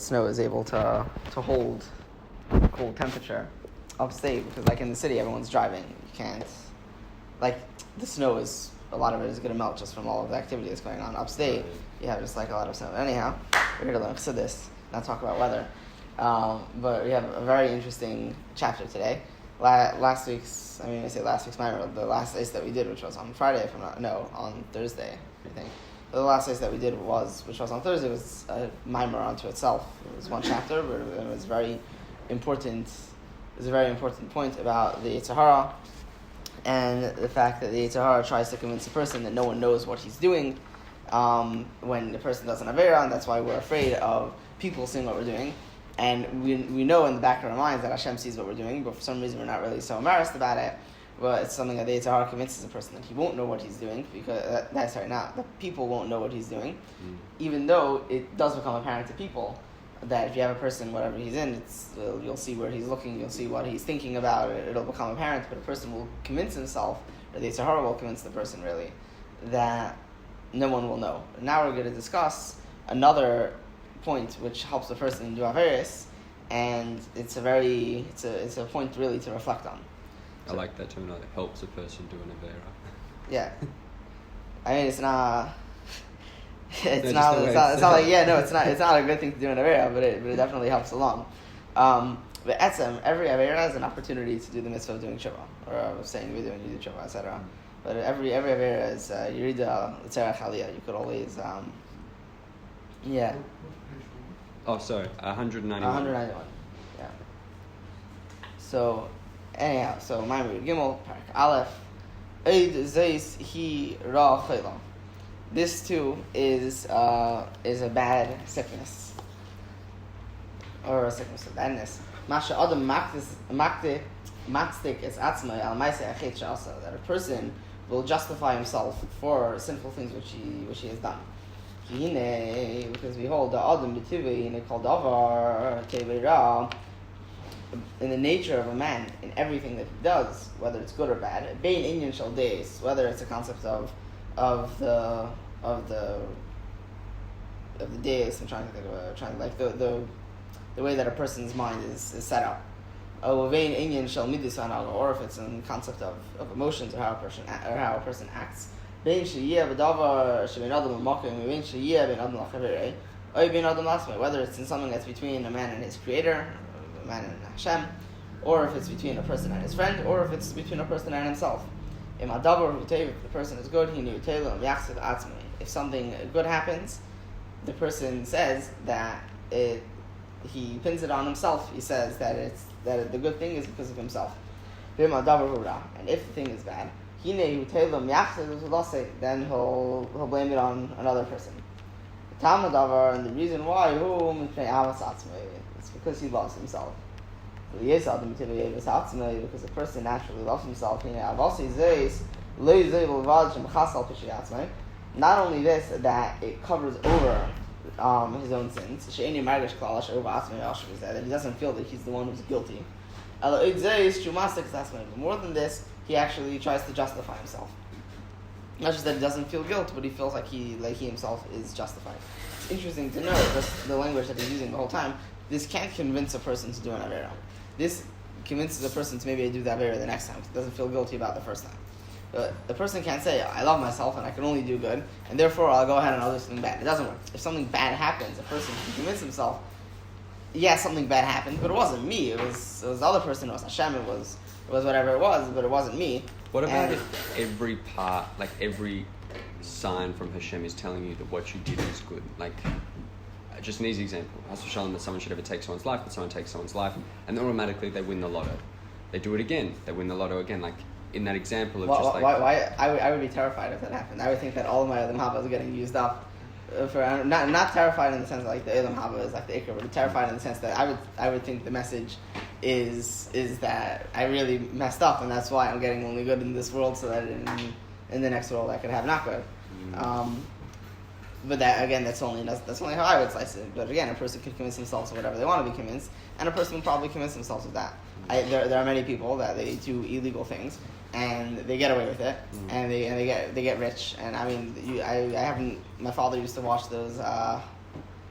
snow is able to hold cool temperature upstate, because like in the city everyone's driving. You can't, like, the snow is, a lot of it is going to melt just from all of the activity that's going on. Upstate you have just like a lot of snow. Anyhow, we're here to learn this, not talk about weather, but we have a very interesting chapter today. Last week's Maimer, the last race that we did, which was on Friday, on Thursday, I think. The last race that we did which was on Thursday, was a Maimer unto itself. It was one chapter, but it was very important. It was a very important point about the Yetzer Hara, and the fact that the Yetzer Hara tries to convince a person that no one knows what he's doing when the person does an Avera, and that's why we're afraid of people seeing what we're doing. And we know in the back of our minds that Hashem sees what we're doing, but for some reason we're not really so embarrassed about it. But it's something that the Yetzer Hara convinces a person that he won't know what he's doing, because the people won't know what he's doing, even though it does become apparent to people that if you have a person, whatever he's in, you'll see where he's looking, you'll see what he's thinking about, it'll become apparent. But a person will convince himself, or the Yetzer Hara will convince the person really, that no one will know. Now we're going to discuss another point which helps the person do Averis, and it's a point really to reflect on. I like that terminology. It helps a person do an Avera. Yeah, I mean it's not a good thing to do an Avera, but it definitely helps along. But etzem, every Avera is an opportunity to do the mitzvah of doing tshuva, or saying we do and you do tshuva, etc. But every Avera is Yerida L'Tzerach Aliyah. You could always Oh, sorry, 191. 191. Yeah. So, anyhow, Maimer Gimel, Parak Aleph, Eid Zeis Hi Ra Chayla. This too is a bad sickness, or a sickness of badness. Masha Adam Maktik is Atzmai Al Maisei Achet She'asa, that a person will justify himself for sinful things which he has done. Because behold, the Adam B'tivei called Davar Teveira, in the nature of a man, in everything that he does, whether it's good or bad, Bein Inyan Shal Deis, whether it's a concept of the Deis, I'm trying to think of the way that a person's mind is set up. Or if it's in the concept of emotions, or how a person acts. Whether it's in something that's between a man and his creator, a man and Hashem, or if it's between a person and his friend, or if it's between a person and himself. If the person is good, if something good happens, the person says that he pins it on himself. He says that the good thing is because of himself. And if the thing is bad, then he'll blame it on another person. And the reason why, it's because he loves himself. Because a person naturally loves himself. Not only this, that it covers over his own sins, that he doesn't feel that he's the one who's guilty. But more than this, he actually tries to justify himself. Not just that he doesn't feel guilt, but he feels like he himself is justified. It's interesting to know just the language that he's using the whole time. This can't convince a person to do an Avera. This convinces a person to maybe do the Avera the next time. He doesn't feel guilty about the first time. But the person can't say, I love myself and I can only do good, and therefore I'll go ahead and I'll do something bad. It doesn't work. If something bad happens, a person can convince himself, something bad happened, but it wasn't me. It was the other person. It was Hashem. It was whatever it was, but it wasn't me. What about if every part, like every sign from Hashem is telling you that what you did is good? Like, just an easy example. Has Shalom that someone should ever take someone's life, but someone takes someone's life, and then automatically they win the lotto. They do it again. They win the lotto again. Like, in that example of why I would be terrified if that happened. I would think that all of my Elam Haba is getting used up. For not terrified in the sense that like the Elam Haba is like the Ikra, but terrified in the sense that I would think the message is that I really messed up, and that's why I'm getting only good in this world, so that in the next world I could have not good. But that again, that's only how I would slice it. But again, a person can convince themselves of whatever they want to be convinced, and a person will probably convince themselves of that. There are many people that they do illegal things and they get away with it, and they get rich. And I mean, I haven't. My father used to watch those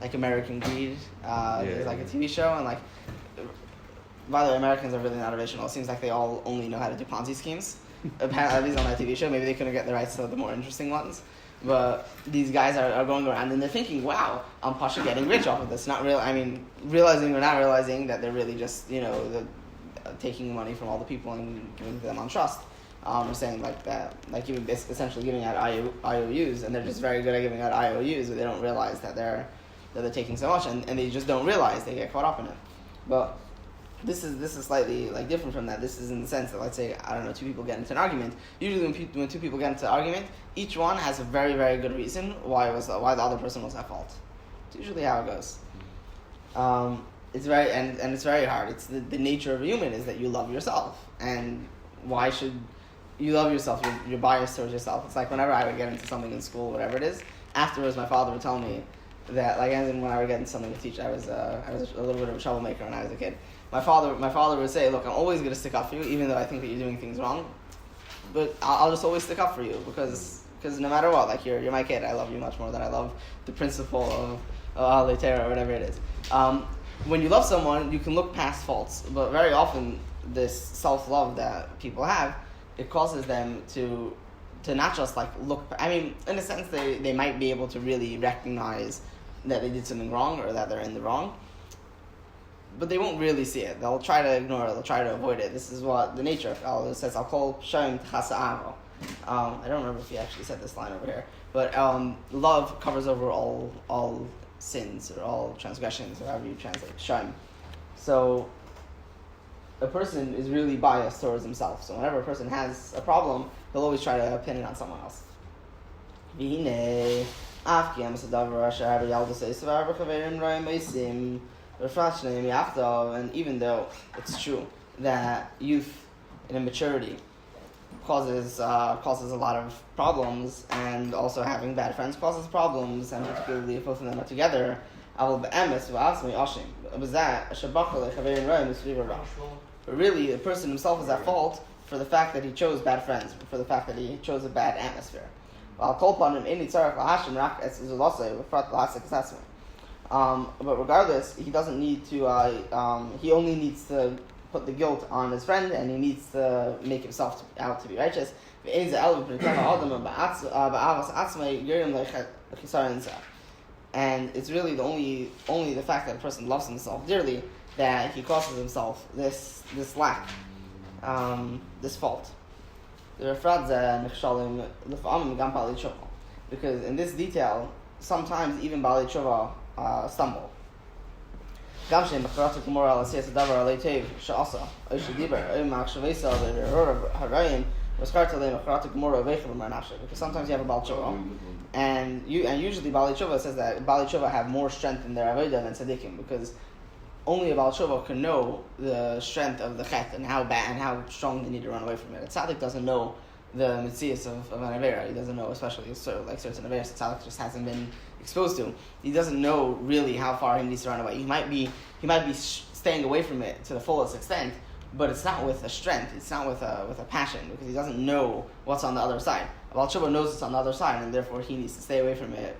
like American Greed. There's like a TV show, and like, by the way, Americans are really not original. It seems like they all only know how to do Ponzi schemes. Apparently, at least on that TV show, maybe they couldn't get the rights to the more interesting ones. But these guys are going around and they're thinking, wow, I'm Pasha getting rich off of this. Not real. I mean, realizing or not realizing that they're really just, taking money from all the people and giving them on trust. Or saying like that, like even essentially giving out IOUs, and they're just very good at giving out IOUs, but they don't realize that they're taking so much, and they just don't realize they get caught up in it. But this is slightly like different from that. This is in the sense that, let's say, I don't know, two people get into an argument. Usually when two people get into an argument, each one has a very, very good reason why the other person was at fault. It's usually how it goes. It's very and it's very hard. It's the nature of a human is that you love yourself, and why should you love yourself? You're biased towards yourself. It's like whenever I would get into something in school, whatever it is, afterwards my father would tell me that, like, as in when I would get into something to teach, I was a little bit of a troublemaker when I was a kid. My father would say, look, I'm always going to stick up for you, even though I think that you're doing things wrong. But I'll just always stick up for you because no matter what, like, you're my kid. I love you much more than I love the principle of Ahle Terah or whatever it is. When you love someone, you can look past faults, but very often this self-love that people have, it causes them to not just like look. I mean, in a sense, they might be able to really recognize that they did something wrong or that they're in the wrong, but they won't really see it. They'll try to ignore it. They'll try to avoid it. This is what the nature of Allah says. I'll call Shem Chasa'avo. I don't remember if he actually said this line over here, but love covers over all sins or all transgressions, or however you translate Shem. So a person is really biased towards himself. So whenever a person has a problem, he'll always try to pin it on someone else. And even though it's true that youth and immaturity causes a lot of problems, and also having bad friends causes problems, and particularly if both of them are together, but really, the person himself is at fault for the fact that he chose bad friends, for the fact that he chose a bad atmosphere. But regardless, he doesn't need to. He only needs to put the guilt on his friend, and he needs to make himself out to be righteous. And it's really only the fact that a person loves himself dearly that he causes himself this lack, this fault. Because in this detail, sometimes even Baalei Tshuva stumble. Because sometimes you have a Baal Tshuva, and usually Baalei Tshuva says that Baalei Tshuva have more strength in their avodah than tzaddikim, because only a Baal Tshuva can know the strength of the chet and how bad and how strong they need to run away from it. A tzaddik doesn't know the mitzias of an avera. He doesn't know, especially certain averas that tzaddik just hasn't been exposed to. He doesn't know really how far he needs to run away. He might be staying away from it to the fullest extent, but it's not with a strength. It's not with a passion, because he doesn't know what's on the other side. A Baal Tshuva knows it's on the other side, and therefore he needs to stay away from it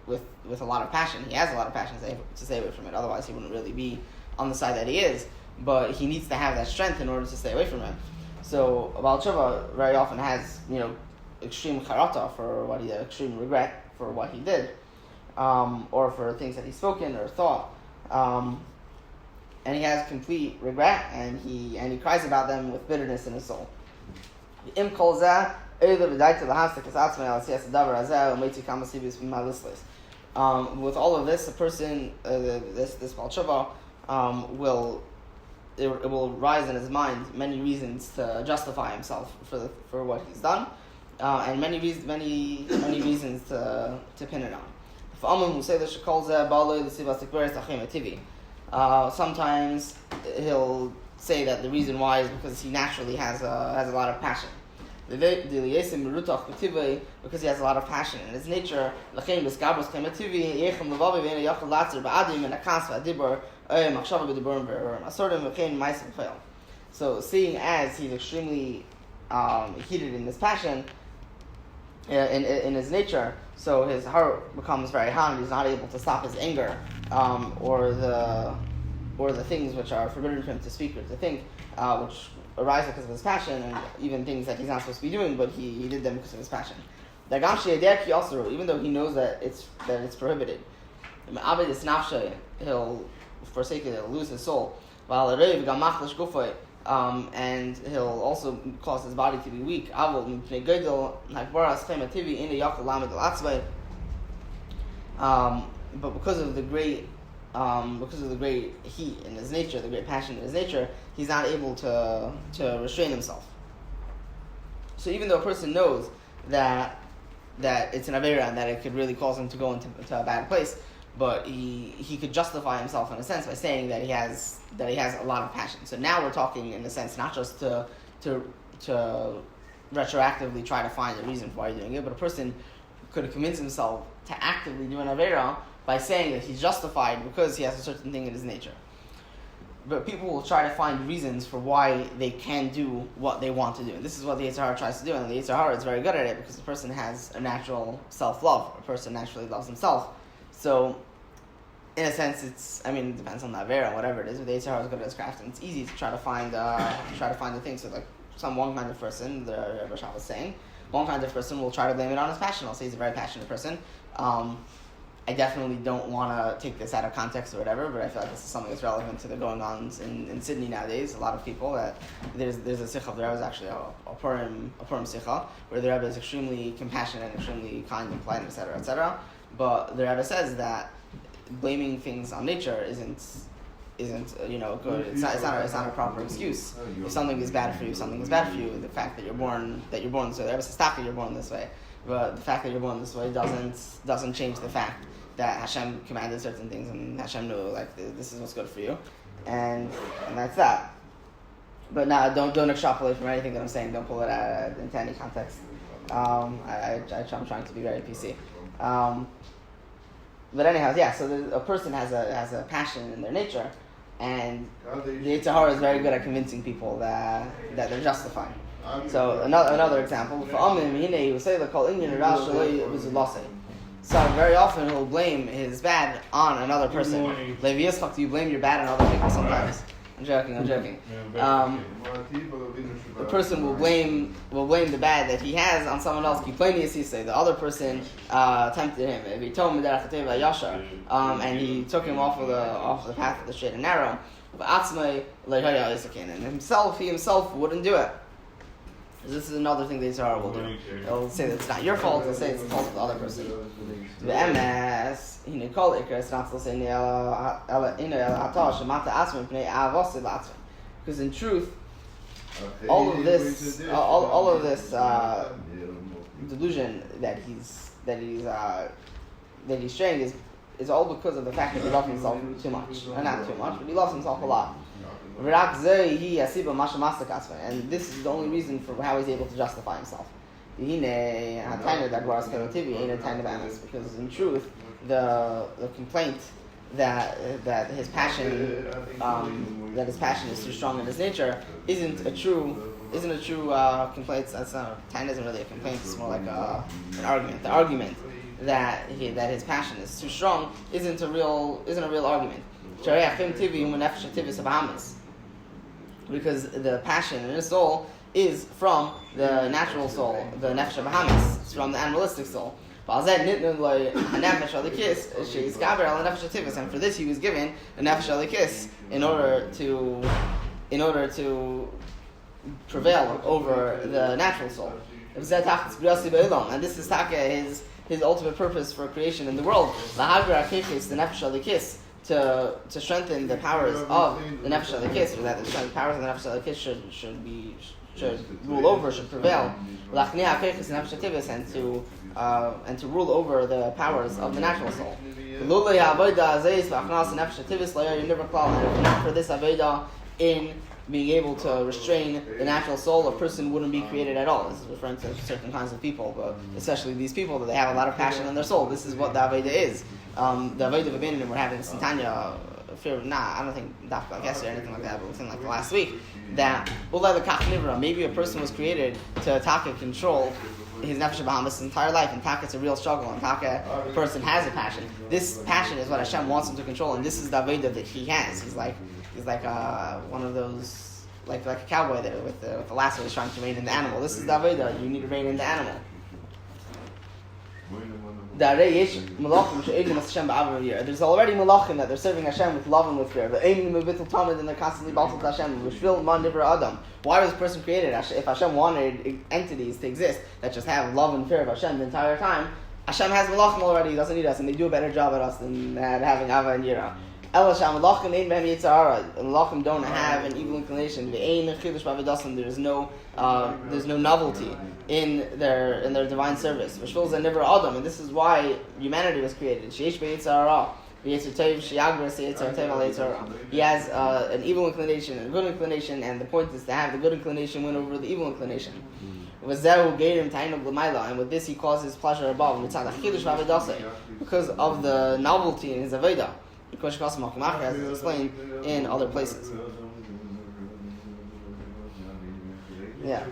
with a lot of passion. He has a lot of passion to stay away from it. Otherwise, he wouldn't really be on the side that he is. But he needs to have that strength in order to stay away from it. So a Baal Tshuva very often has, extreme charata for what he did, extreme regret for what he did, or for things that he's spoken or thought, and he has complete regret, and he cries about them with bitterness in his soul. With all of this, a person, this Baal Tshuva, will rise in his mind many reasons to justify himself for what he's done, and many reasons to pin it on. Sometimes he'll say that the reason why is because he naturally has a lot of passion. Because he has a lot of passion in his nature. So seeing as he's extremely heated in his passion, in his nature, so his heart becomes very hot, and he's not able to stop his anger, or the things which are forbidden for him to speak or to think, which arise because of his passion, and even things that he's not supposed to be doing, but he did them because of his passion. Even though he knows that it's prohibited, he'll forsake it, he'll lose his soul. And he'll also cause his body to be weak. But because of the great heat in his nature, the great passion in his nature, he's not able to restrain himself. So even though a person knows that it's an avera and that it could really cause him to go into a bad place, but he could justify himself in a sense by saying that he has a lot of passion. So now we're talking in a sense not just to retroactively try to find a reason for why you're doing it, but a person could convince himself to actively do an avera by saying that he's justified because he has a certain thing in his nature. But people will try to find reasons for why they can do what they want to do. And this is what the Yetzer Hara tries to do, and the Yetzer Hara is very good at it because the person has a natural self-love. A person naturally loves himself. So, in a sense, it depends on the Avera and whatever it is, but the Yetzer Hara is good at his craft, and it's easy to try to find the things. So, like, one kind of person, the Rebbe Shah was saying, one kind of person will try to blame it on his passion. I'll say he's a very passionate person. I definitely don't want to take this out of context or whatever, but I feel like this is something that's relevant to the going-ons in Sydney nowadays. A lot of people that there's a sikha of the Rebbe, is actually a Purim sikha, where the Rebbe is extremely compassionate and extremely kind and polite, etc., etc. But the Rebbe says that blaming things on nature isn't good. It's not a proper excuse. If something is bad for you, something is bad for you. The fact that you're born. So the Rebbe says, stop it, you're born this way. But the fact that you're born this way doesn't change the fact that Hashem commanded certain things, and Hashem knew like this is what's good for you, and that's that. But now don't extrapolate from anything that I'm saying. Don't pull it out into any context. I'm trying to be very PC. But anyhow, yeah. So a person has a passion in their nature, and the Yetzer Hara is very good at convincing people that they're justified. So another example. So very often he'll blame his bad on another person. Levi Yitzchak, do you blame your bad on other people sometimes? I'm joking. The person will blame the bad that he has on someone else. The other person tempted him. If he told him that and he took him off the path of the straight and narrow. And he himself wouldn't do it. This is another thing the Yetzer Hara will do. They'll say that it's not your fault, they'll say it's the fault of the other person. Because in truth, all of this delusion that he's sharing is all because of the fact that he loves himself too much. Or not too much, but he loves himself a lot. And this is the only reason for how he's able to justify himself. Because in truth, the complaint that his passion is too strong in his nature isn't a true complaint. Taina isn't really a complaint. It's more like an argument. The argument that his passion is too strong isn't a real argument. Because the passion in his soul is from the natural soul, the nefesh bahamis. It's from the animalistic soul. And for this he was given a nefesh alikis in order to prevail over the natural soul. And this is his ultimate purpose for creation in the world. The nefesh alikis. To strengthen the powers of the nefesh alikis, or that the powers of the nefesh alikis should rule over, should prevail, and to rule over the powers of the natural soul. And if not for this avodah in being able to restrain the natural soul, a person wouldn't be created at all. This is referring to certain kinds of people, but especially these people that they have a lot of passion in their soul. This is what the avodah is. The avodah of Abinah, we're having this in Tanya. I don't think like yesterday or anything like that, but within like the last week, that maybe a person was created to attack and control his nefesh bahamas his entire life, and taka it's a real struggle, and taka the person has a passion. This passion is what Hashem wants him to control, and this is the avodah that he has. He's like one of those like a cowboy there with the lasso. He's trying to rein in the animal. This is the avodah. You need to rein in the animal. There's already malachim that they're serving Hashem with love and with fear. And they're constantly balsam to Hashem. Why was this person created? If Hashem wanted entities to exist that just have love and fear of Hashem the entire time, Hashem has malachim already. He doesn't need us, and they do a better job at us than having ava and yira. Malachim don't have an evil inclination. There's no novelty in their divine service. And this is why humanity was created. He has an evil inclination and a good inclination, and the point is to have the good inclination win over the evil inclination. And with this he causes pleasure above because of the novelty in his avodah. As is explained in other places. Yeah.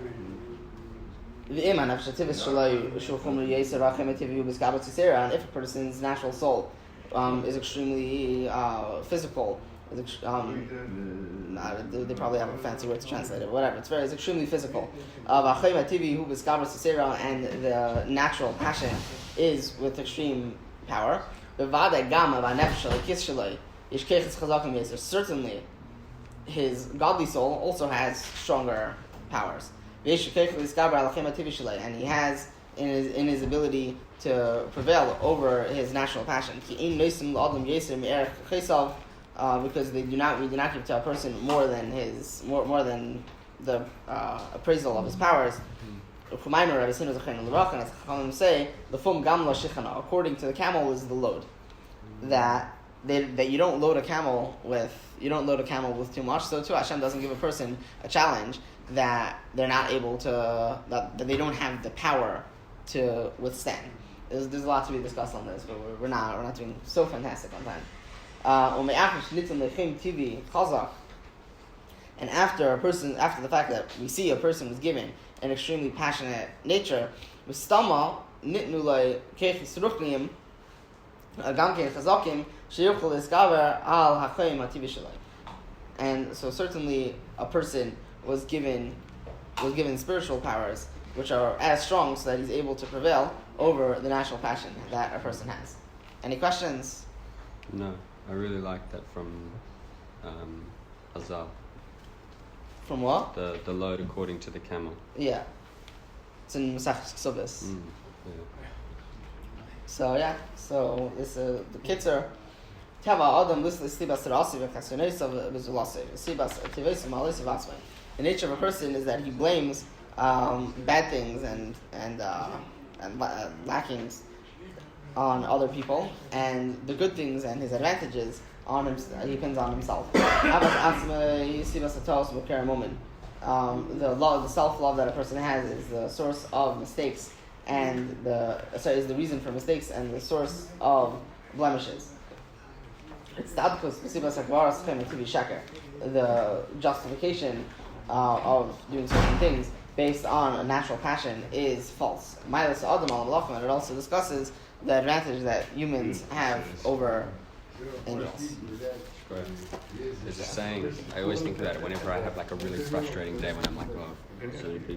And if a person's natural soul is extremely physical, they probably have a fancy word to translate it, whatever. It's extremely physical. And the natural passion is with extreme power. Certainly, his godly soul also has stronger powers. And he has in his ability to prevail over his natural passion. Because we do not give to a person more than the appraisal of his powers. Say according to the camel is the load that you don't load a camel with too much. So too Hashem doesn't give a person a challenge that they're not able to that they don't have the power to withstand. There's a lot to be discussed on this, but we're not doing so fantastic on time. And after the fact that we see a person was given an extremely passionate nature, and so certainly a person was given spiritual powers which are as strong so that he's able to prevail over the natural passion that a person has. Any questions? No, I really like that from Azal. From what? The load according to the camel. Yeah. It's in Masech Ksubis. Yeah. So this the Kitzer. The nature of a person is that he blames bad things and lackings on other people, and the good things and his advantages on him. He depends on himself. The self-love that a person has is the source of mistakes and is the reason for mistakes and the source of blemishes. It's the justification of doing certain things based on a natural passion is false. And it also discusses the advantage that humans have over angels. Great. There's a saying, I always think of that whenever I have like a really frustrating day when I'm like, oh, so many people